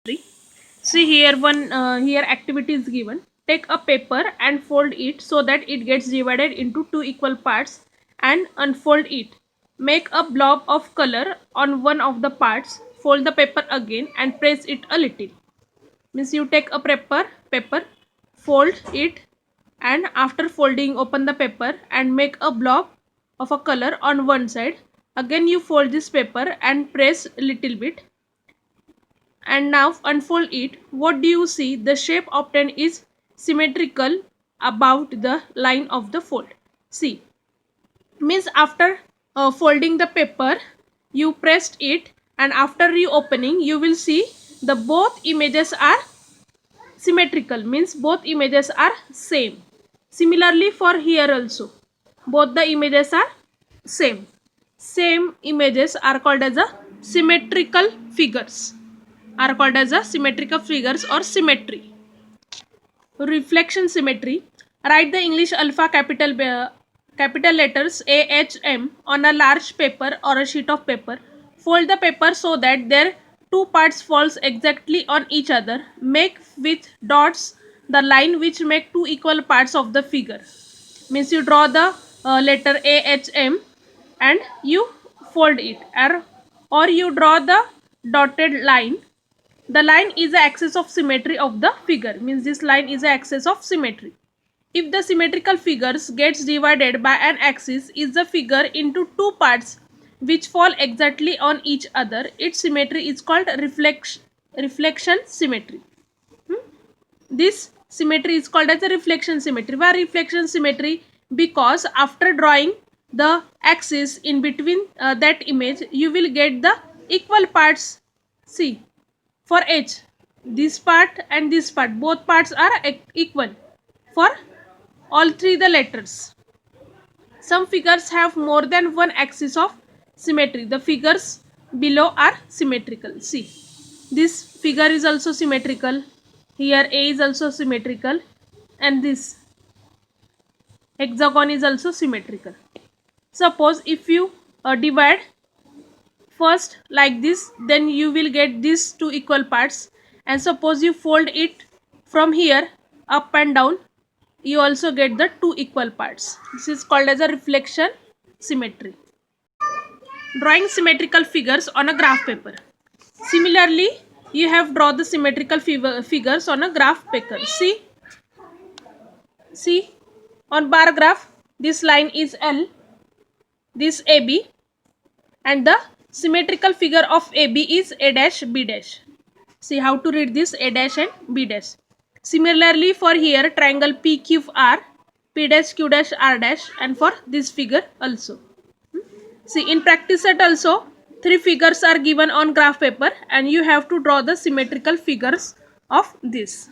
See here here activity is given. Take a paper and fold it so that it gets divided into two equal parts and unfold it. Make a blob of color on one of the parts. Fold the paper again and press it a little. Means you take a paper, fold it, and after folding open the paper and make a blob of a color on one side. Again you fold this paper and press a little bit, and now unfold it. What do you see? The shape obtained is symmetrical about the line of the fold. See, means after folding the paper, you pressed it, and after reopening you will see the both images are symmetrical, means both images are same. Similarly for here also, both the images are same images are called as a symmetrical figures, or symmetry. Reflection symmetry. Write the English alpha capital letters AHM on a large paper or a sheet of paper. Fold the paper so that their two parts falls exactly on each other. Make with dots the line which make two equal parts of the figure. Means you draw the letter AHM and you fold it, or you draw the dotted line. The line is the axis of symmetry of the figure, means this line is the axis of symmetry. If the symmetrical figures gets divided by an axis is the figure into two parts which fall exactly on each other, its symmetry is called reflection symmetry. This symmetry is called as a reflection symmetry. Why reflection symmetry? Because after drawing the axis in between that image, you will get the equal parts. See, for H, this part and this part, both parts are equal for all three the letters. Some figures have more than one axis of symmetry. The figures below are symmetrical. See, this figure is also symmetrical. Here A is also symmetrical, and this hexagon is also symmetrical. Suppose if you divide first like this, then you will get these two equal parts, and suppose you fold it from here up and down, you also get the two equal parts. This is called as a reflection symmetry. Drawing symmetrical figures on a graph paper. Similarly, you have draw the symmetrical figures on a graph paper. See on bar graph, this line is L, this AB, and the symmetrical figure of AB is A dash B dash. See how to read this A dash and B dash. Similarly for here, triangle PQR, P dash Q dash R dash, and for this figure also. See, in practice set also, three figures are given on graph paper and you have to draw the symmetrical figures of this.